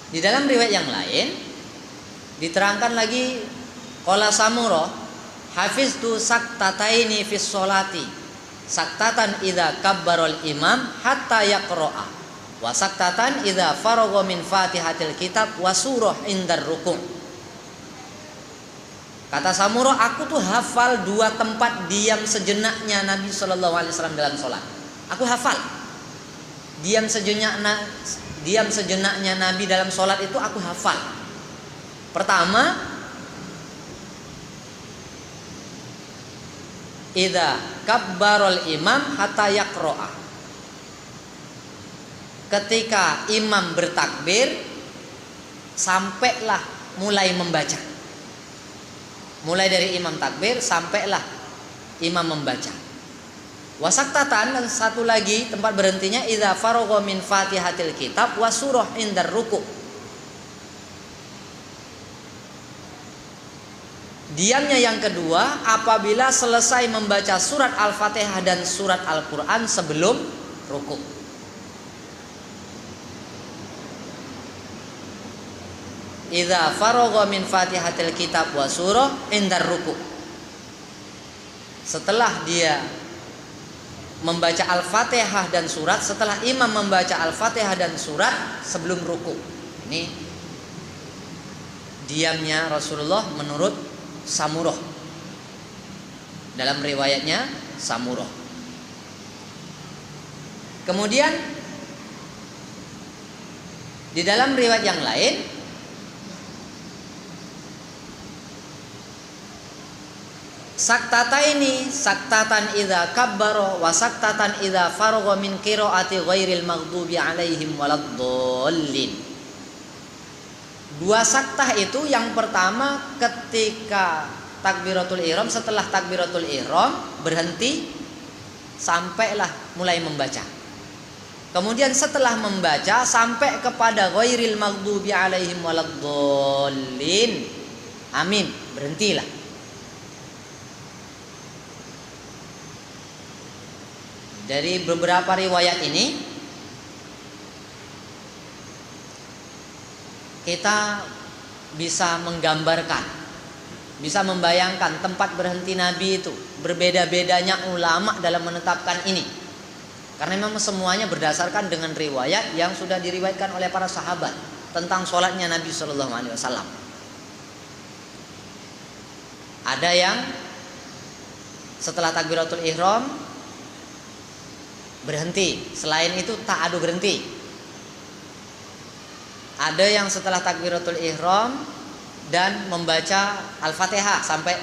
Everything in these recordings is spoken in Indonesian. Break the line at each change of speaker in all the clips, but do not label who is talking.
Di dalam riwayat yang lain diterangkan lagi, qala Samurah, hafiztu saktataini fis sholati, saktatan idza kabbarol imam hatta yaqra'a, wa saktatan idza faragha min fatihatil kitab wa surah indar ruku'. Kata Samurah, aku tuh hafal 2 tempat diam sejenaknya Nabi Shallallahu Alaihi Wasallam dalam sholat. Aku hafal diam sejenaknya Nabi dalam sholat itu aku hafal. Pertama, idza kabbarol imam hatta yaqra'a. Ketika imam bertakbir sampailah mulai membaca. Mulai dari imam takbir sampailah imam membaca. Wasaktatan, dan satu lagi tempat berhentinya, idza faragha min fatihatil kitab wa surah indar ruku'. Diamnya yang kedua apabila selesai membaca surat Al-Fatihah dan surat Al-Quran sebelum ruku'. Idza faragha min fatihatil kitab wa surah indar ruku'. Setelah dia membaca Al-Fatihah dan surat, setelah imam membaca Al-Fatihah dan surat sebelum ruku'. Ini diamnya Rasulullah menurut Samurah. Dalam riwayatnya Samurah. Kemudian di dalam riwayat yang lain, saktataini, saktatan idza kabbara wa saktatan idza faragha min qiraati ghairil maghdubi alaihim waladdallin. 2 saktah itu, yang pertama ketika takbiratul ihram, setelah takbiratul ihram berhenti sampailah mulai membaca. Kemudian setelah membaca sampai kepada ghairil maghdubi alaihim waladdallin, amin, berhentilah. Dari beberapa riwayat ini kita bisa menggambarkan, bisa membayangkan tempat berhenti Nabi itu. Berbeda-bedanya ulama dalam menetapkan ini, karena memang semuanya berdasarkan dengan riwayat yang sudah diriwayatkan oleh para sahabat tentang sholatnya Nabi Shallallahu Alaihi Wasallam. Ada yang setelah takbiratul ihram berhenti, selain itu tak ada berhenti. Ada yang setelah takbiratul ihram dan membaca Al-Fatihah sampai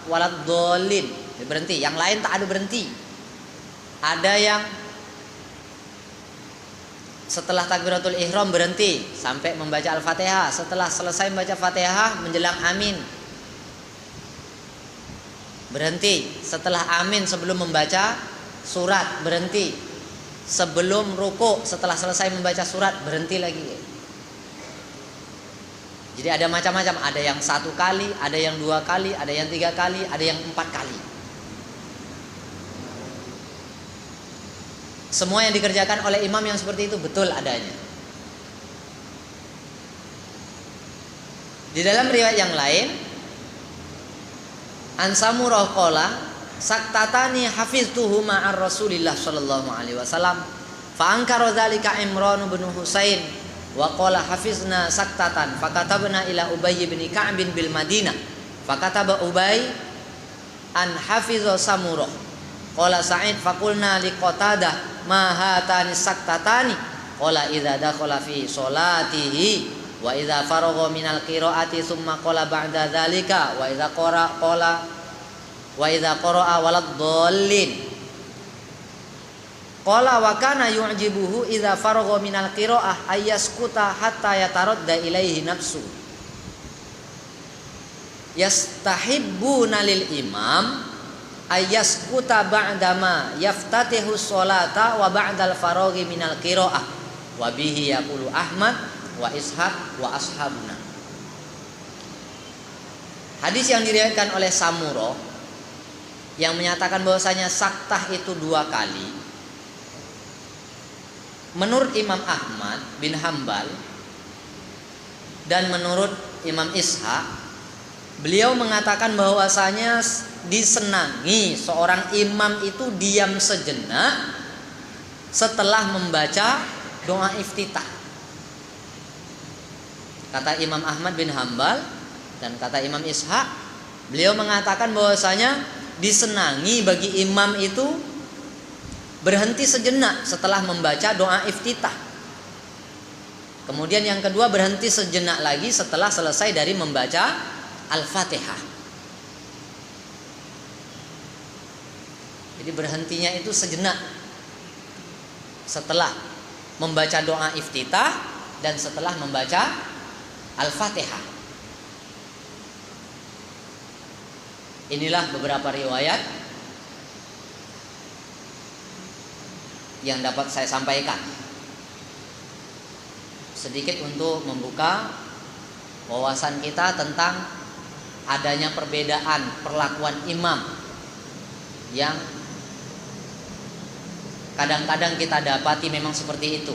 waladdallin berhenti, yang lain tak ada berhenti. Ada yang setelah takbiratul ihram berhenti sampai membaca Al-Fatihah, setelah selesai membaca Fatihah menjelang amin berhenti, setelah amin sebelum membaca surat berhenti, sebelum ruku setelah selesai membaca surat berhenti lagi. Jadi ada macam-macam, ada yang 1 kali, ada yang 2 kali, ada yang 3 kali, ada yang 4 kali. Semua yang dikerjakan oleh imam yang seperti itu betul adanya. Di dalam riwayat yang lain, An Samurah qala saktatani hafiztuhu ma'ar Rasulillah sallallahu alaihi wasallam fa ankara dzalika Imran bin Husain wa qala hafizna saktatan fakatabna ila Ubay bin Ka'b bil Madinah fakataba Ubay an hafiza Samurah qala Sa'id faqulna li Qatadah ma hatani saktatani qala idza dakhala fi sholatihi wa idza faragha minal qiraati tsumma qala ba'da dzalika wa idza qala wa idza qara'a waladdallin. Qala wa kana yu'jibuhu idza faragha minal qira'ah ayyaskuta hatta yataradda ilaihi nafsu. Yastahibbuna lil imam ayyaskuta ba'dama yaftatihu sholata wa ba'dal faraghi minal qira'ah wa bihi yaqulu Ahmad wa Ishaq wa ashabuna. Hadis yang diriwayatkan oleh Samurah yang menyatakan bahwasanya saktah itu 2 kali. Menurut Imam Ahmad bin Hambal, Dan menurut Imam Ishaq, beliau mengatakan bahwasanya disenangi seorang imam itu diam sejenak setelah membaca doa iftitah. Kata Imam Ahmad bin Hambal dan kata Imam Ishaq, beliau mengatakan bahwasanya disenangi bagi imam itu berhenti sejenak setelah membaca doa iftitah. Kemudian yang kedua, berhenti sejenak lagi setelah selesai dari membaca Al-Fatihah. Jadi berhentinya itu sejenak setelah membaca doa iftitah dan setelah membaca Al-Fatihah. Inilah beberapa riwayat yang dapat saya sampaikan, sedikit untuk membuka wawasan kita tentang adanya perbedaan perlakuan imam yang kadang-kadang kita dapati memang seperti itu.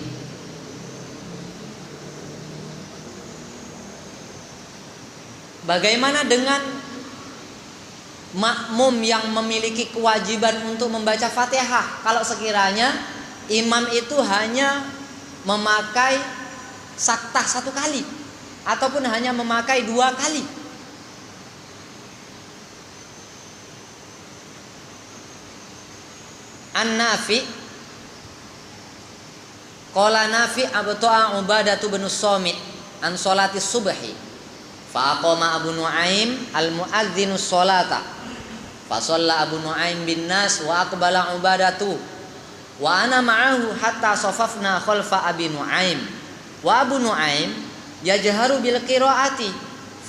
Bagaimana dengan makmum yang memiliki kewajiban untuk membaca Fatihah? Kalau sekiranya imam itu hanya memakai saktah 1 kali ataupun hanya memakai 2 kali. An-Nafi qala Nafi abta'a Ubadatu bin Samit an salati subhi fa aqama Abu Nuaim al-muadzinu sholata fa shalla Abu Nuaim bin nas wa aqbala Ubadatu wa ana ma'ahu hatta safafna khalfa Abi Nuaim wa Abu Nuaim yajharu bil qiraati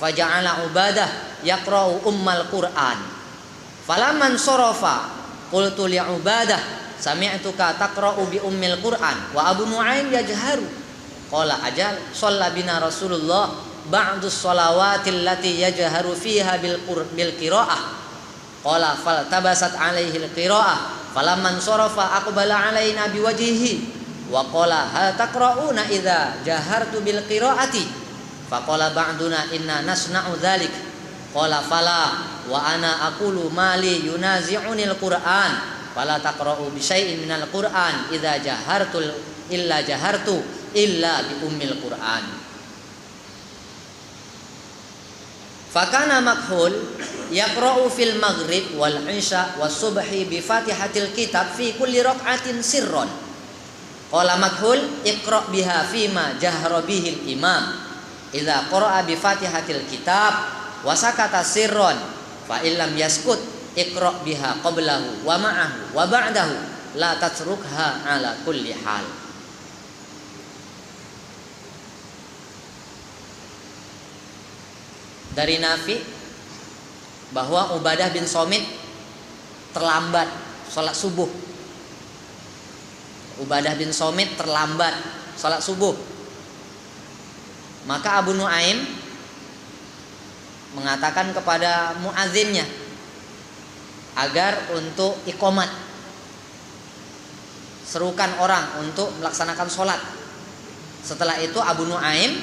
faja'ala Ubadah yaqra'u ummal Qur'an falamman sarafa qultu li Ubadah sami'tuka taqra'u bi ummil Qur'an wa Abu Nuaim yajharu qala ajal shalla bina Rasulullah ba'du shalawatil lati yajharu fiha bil qira'ah qala fal tabasat alaihi al qira'ah falamman sarafa aqbala alaina biwajhihi wa qala hal taqra'una idza jahartu bil qira'ati faqala ba'duna inna nasna'u dzalik qala fala wa ana aqulu mali yunazi'unil Qur'an fala taqra'u bi syai'in minal Qur'an idza jahartu illa jahartu illa bi ummil Qur'an. Fakana makhul yaqra'u fil maghrib wal isya was subhi bi fatihatil kitab fi kulli rak'atin sirron. Qala makhul iqra' biha fima jahra bihi al imam idza qara'a bi fatihatil kitab wa sakata sirron fa illam yaskut iqra' biha qablahu wa ma'ahu wa ba'dahu la tatrukha ala kulli hal. Dari Nafi bahwa Ubadah bin Samit terlambat sholat subuh. Ubadah bin Samit terlambat sholat subuh. Maka Abu Nuaim mengatakan kepada muadzinnya agar untuk iqomat, serukan orang untuk melaksanakan sholat. Setelah itu Abu Nuaim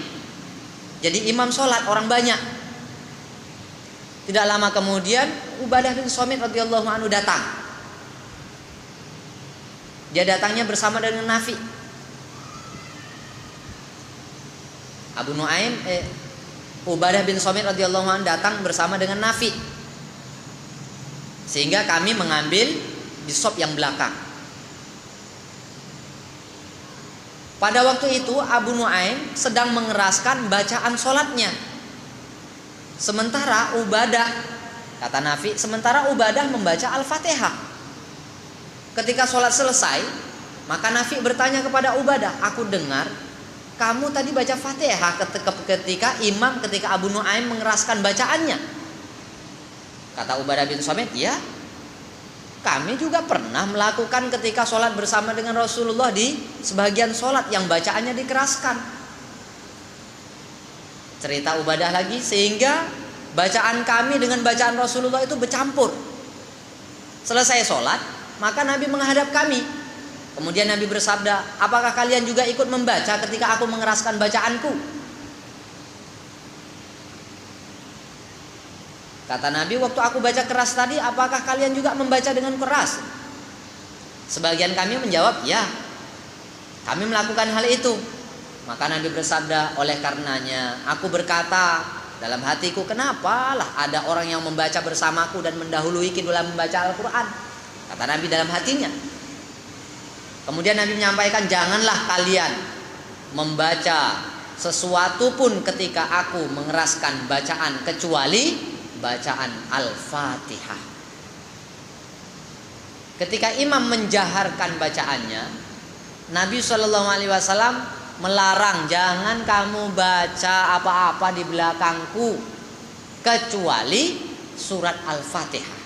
jadi imam sholat orang banyak. Tidak lama kemudian Ubadah bin Samit radhiyallahu anhu datang. Dia datangnya bersama dengan Nafi. Ubadah bin Samit radhiyallahu anhu datang bersama dengan Nafi. Sehingga kami mengambil di shop yang belakang. Pada waktu itu Abu Nuaim sedang mengeraskan bacaan sholatnya. Sementara Ubadah, kata Nafi, sementara Ubadah membaca Al-Fatihah. Ketika sholat selesai, maka Nafi bertanya kepada Ubadah, aku dengar kamu tadi baca Fatihah ketika Abu Nuaim mengeraskan bacaannya. Kata Ubadah bin Samit, ya, kami juga pernah melakukan ketika sholat bersama dengan Rasulullah di sebagian sholat yang bacaannya dikeraskan. Cerita Ubadah lagi, sehingga bacaan kami dengan bacaan Rasulullah itu bercampur. Selesai sholat, maka Nabi menghadap kami. Kemudian Nabi bersabda, apakah kalian juga ikut membaca ketika aku mengeraskan bacaanku? Kata Nabi, waktu aku baca keras tadi, apakah kalian juga membaca dengan keras? Sebagian kami menjawab, ya, kami melakukan hal itu. Maka Nabi bersabda, oleh karenanya aku berkata dalam hatiku, kenapalah ada orang yang membaca bersamaku dan mendahuluiku dalam membaca Al-Quran. Kata Nabi dalam hatinya. Kemudian Nabi menyampaikan, janganlah kalian membaca sesuatu pun ketika aku mengeraskan bacaan kecuali bacaan Al-Fatihah. Ketika imam menjaharkan bacaannya, Nabi SAW melarang, jangan kamu baca apa-apa di belakangku kecuali surat Al-Fatihah.